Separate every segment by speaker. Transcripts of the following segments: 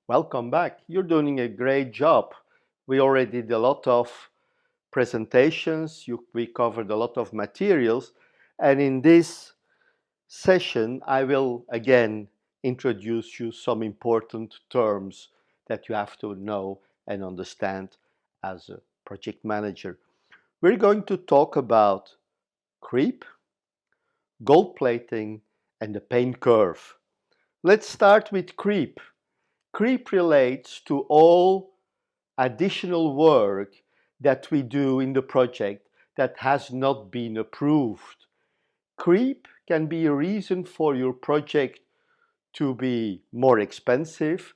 Speaker 1: Welcome back. You're doing a great job. We already did a lot of presentations, we covered a lot of materials, and in this session, I will again introduce you some important terms that you have to know and understand as a project manager. We're going to talk about creep, gold plating, and the pain curve. Let's start with creep. Creep relates to all additional work that we do in the project that has not been approved. Creep can be a reason for your project to be more expensive,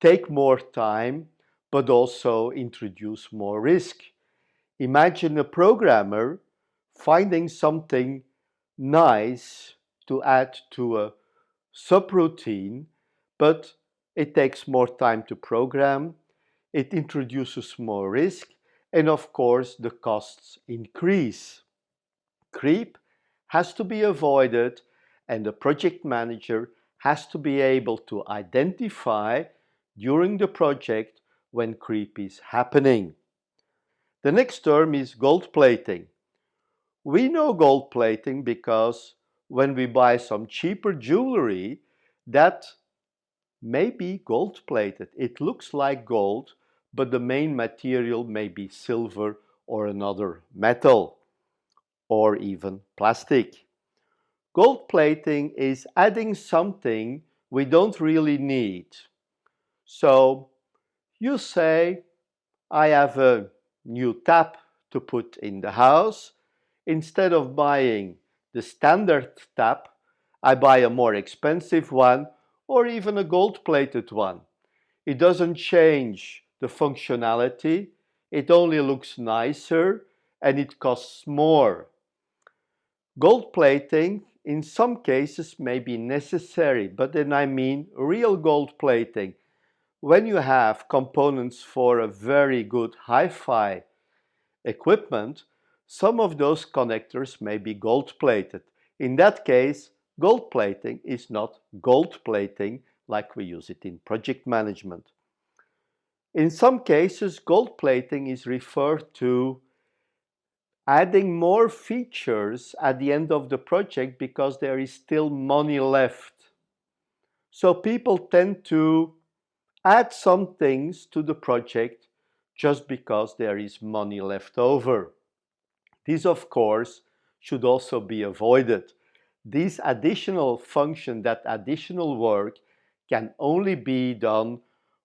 Speaker 1: take more time, but also introduce more risk. Imagine a programmer finding something nice to add to a subroutine, but it takes more time to program, it introduces more risk, and of course the costs increase. Creep has to be avoided, and the project manager has to be able to identify during the project when creep is happening. The next term is gold plating. We know gold plating because when we buy some cheaper jewelry, that may be gold plated. It looks like gold, but the main material may be silver or another metal or even plastic. Gold plating is adding something we don't really need. So you say, I have a new tap to put in the house. Instead of buying the standard tap, I buy a more expensive one or even a gold-plated one. It doesn't change the functionality, it only looks nicer and it costs more. Gold plating in some cases may be necessary, but then I mean real gold plating. When you have components for a very good hi-fi equipment, some of those connectors may be gold plated. In that case, gold plating is not gold plating like we use it in project management. In some cases, gold plating is referred to adding more features at the end of the project because there is still money left. So people tend to add some things to the project just because there is money left over. This, of course, should also be avoided. This additional function, that additional work, can only be done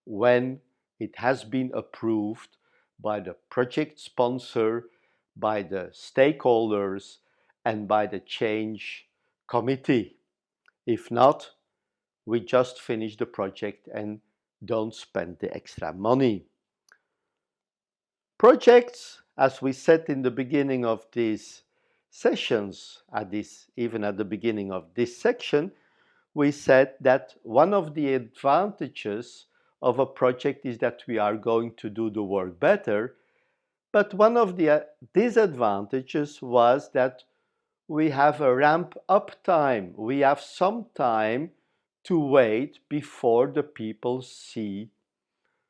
Speaker 1: when it has been approved by the project sponsor, by the stakeholders, and by the change committee. If not, we just finish the project and don't spend the extra money. Projects, as we said in the beginning of these sessions, even at the beginning of this section, we said that one of the advantages of a project is that we are going to do the work better, but one of the disadvantages was that we have a ramp up time. We have some time to wait before the people see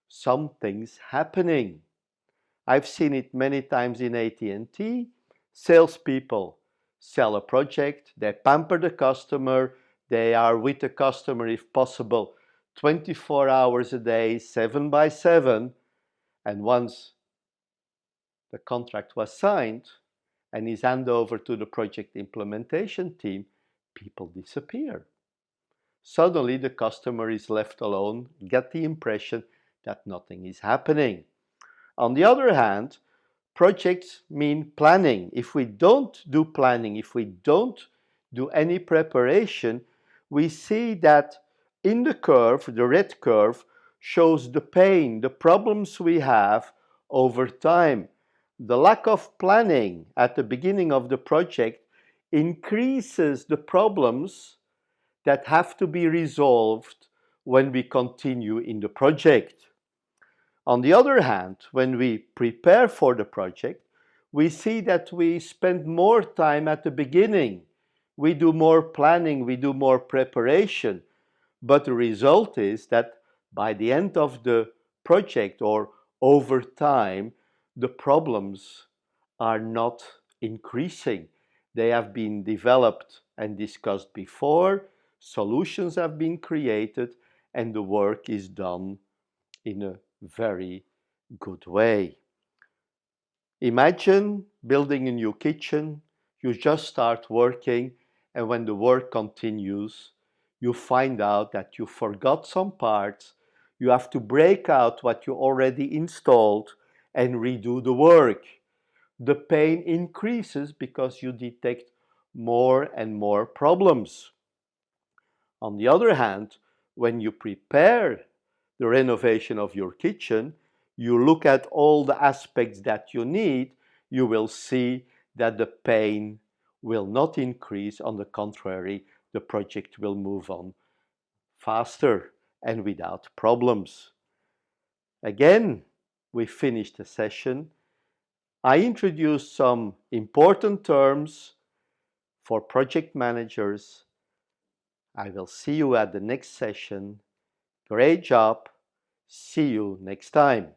Speaker 1: some things happening. I've seen it many times in AT&T. Salespeople sell a project, they pamper the customer, they are with the customer if possible 24 hours a day, 7 by 7, and once the contract was signed and is handed over to the project implementation team, people disappear. Suddenly the customer is left alone, get the impression that nothing is happening. On the other hand, projects mean planning. If we don't do planning, if we don't do any preparation, we see that in the curve, the red curve, shows the pain, the problems we have over time. The lack of planning at the beginning of the project increases the problems that have to be resolved when we continue in the project. On the other hand, when we prepare for the project, we see that we spend more time at the beginning. We do more planning, we do more preparation, but the result is that by the end of the project or over time, the problems are not increasing. They have been developed and discussed before, solutions have been created, and the work is done in a very good way. Imagine building a new kitchen, you just start working, and when the work continues, you find out that you forgot some parts, you have to break out what you already installed and redo the work. The pain increases because you detect more and more problems. On the other hand, when you prepare the renovation of your kitchen, you look at all the aspects that you need, you will see that the pain will not increase. On the contrary, the project will move on faster and without problems. Again, we finished the session. I introduced some important terms for project managers. I will see you at the next session. Great job. See you next time.